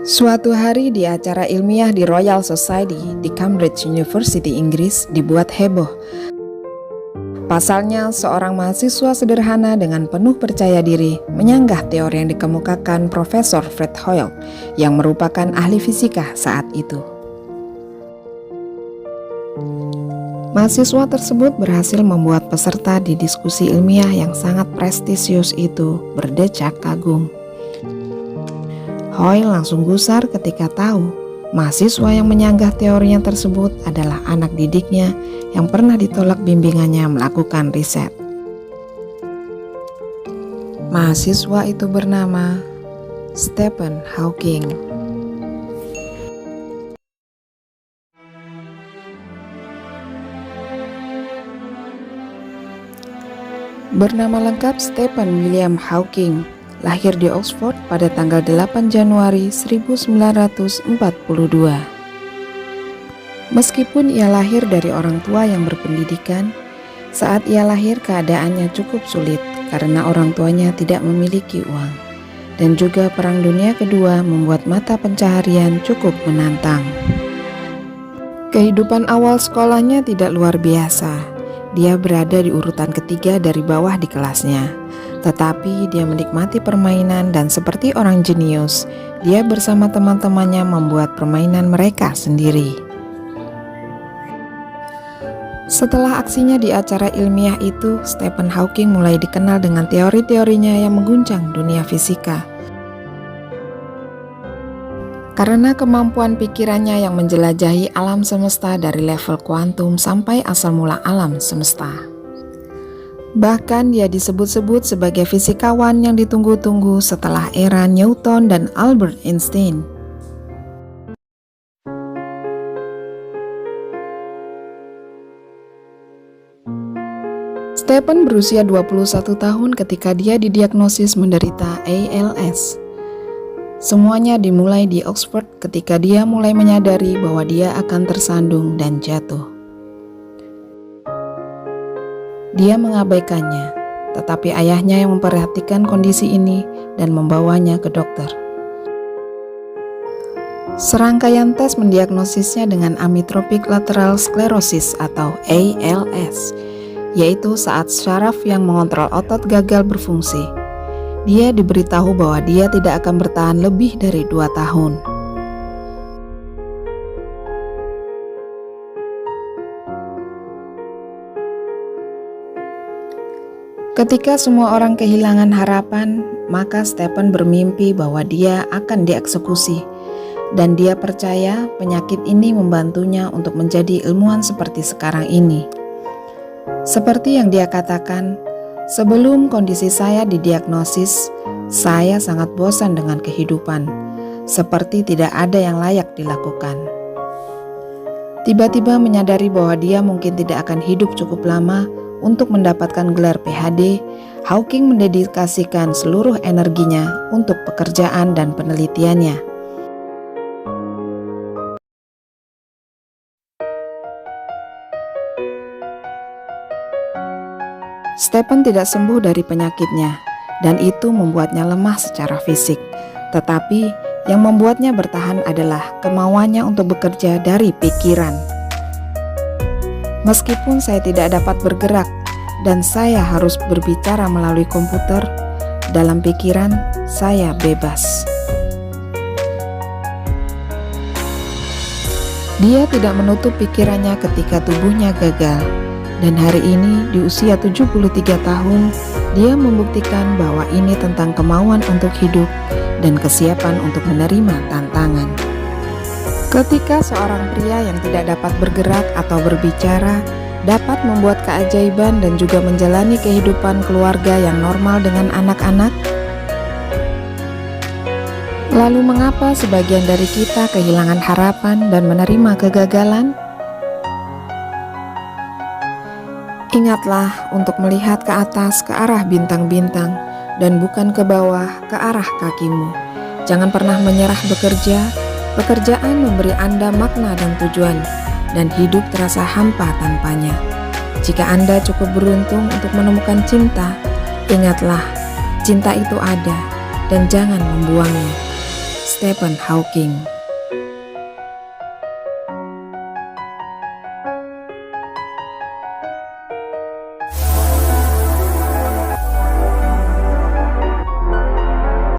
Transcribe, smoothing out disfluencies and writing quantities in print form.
Suatu hari di acara ilmiah di Royal Society di Cambridge University, Inggris, dibuat heboh. Pasalnya, seorang mahasiswa sederhana dengan penuh percaya diri menyanggah teori yang dikemukakan Profesor Fred Hoyle yang merupakan ahli fisika saat itu. Mahasiswa tersebut berhasil membuat peserta di diskusi ilmiah yang sangat prestisius itu berdecak kagum. Hoyle langsung gusar ketika tahu mahasiswa yang menyanggah teorinya tersebut adalah anak didiknya yang pernah ditolak bimbingannya melakukan riset. Mahasiswa itu bernama Stephen Hawking. Bernama lengkap Stephen William Hawking, lahir di Oxford pada tanggal 8 Januari 1942. Meskipun ia lahir dari orang tua yang berpendidikan, saat ia lahir keadaannya cukup sulit karena orang tuanya tidak memiliki uang. Dan juga Perang Dunia Kedua membuat mata pencaharian cukup menantang. Kehidupan awal sekolahnya tidak luar biasa. Dia berada di urutan ketiga dari bawah di kelasnya. Tetapi dia menikmati permainan dan seperti orang jenius, dia bersama teman-temannya membuat permainan mereka sendiri. Setelah aksinya di acara ilmiah itu, Stephen Hawking mulai dikenal dengan teori-teorinya yang mengguncang dunia fisika. Karena kemampuan pikirannya yang menjelajahi alam semesta dari level kuantum sampai asal mula alam semesta. Bahkan dia disebut-sebut sebagai fisikawan yang ditunggu-tunggu setelah era Newton dan Albert Einstein. Stephen berusia 21 tahun ketika dia didiagnosis menderita ALS. Semuanya dimulai di Oxford ketika dia mulai menyadari bahwa dia akan tersandung dan jatuh. Dia mengabaikannya, tetapi ayahnya yang memperhatikan kondisi ini dan membawanya ke dokter. Serangkaian tes mendiagnosisnya dengan amyotrophic lateral sclerosis atau ALS, yaitu saat syaraf yang mengontrol otot gagal berfungsi. Dia diberitahu bahwa dia tidak akan bertahan lebih dari 2 tahun. Ketika semua orang kehilangan harapan, maka Stephen bermimpi bahwa dia akan dieksekusi. Dan dia percaya penyakit ini membantunya untuk menjadi ilmuwan seperti sekarang ini. Seperti yang dia katakan, sebelum kondisi saya didiagnosis, saya sangat bosan dengan kehidupan, seperti tidak ada yang layak dilakukan. Tiba-tiba menyadari bahwa dia mungkin tidak akan hidup cukup lama untuk mendapatkan gelar PhD, Hawking mendedikasikan seluruh energinya untuk pekerjaan dan penelitiannya. Stephen tidak sembuh dari penyakitnya, dan itu membuatnya lemah secara fisik. Tetapi yang membuatnya bertahan adalah kemauannya untuk bekerja dari pikiran. Meskipun saya tidak dapat bergerak dan saya harus berbicara melalui komputer, dalam pikiran saya bebas. Dia tidak menutup pikirannya ketika tubuhnya gagal. Dan hari ini di usia 73 tahun, dia membuktikan bahwa ini tentang kemauan untuk hidup dan kesiapan untuk menerima tantangan. Ketika seorang pria yang tidak dapat bergerak atau berbicara dapat membuat keajaiban dan juga menjalani kehidupan keluarga yang normal dengan anak-anak, lalu mengapa sebagian dari kita kehilangan harapan dan menerima kegagalan? Ingatlah untuk melihat ke atas ke arah bintang-bintang dan bukan ke bawah ke arah kakimu. Jangan pernah menyerah bekerja. Pekerjaan memberi Anda makna dan tujuan, dan hidup terasa hampa tanpanya. Jika Anda cukup beruntung untuk menemukan cinta, ingatlah, cinta itu ada dan jangan membuangnya. Stephen Hawking.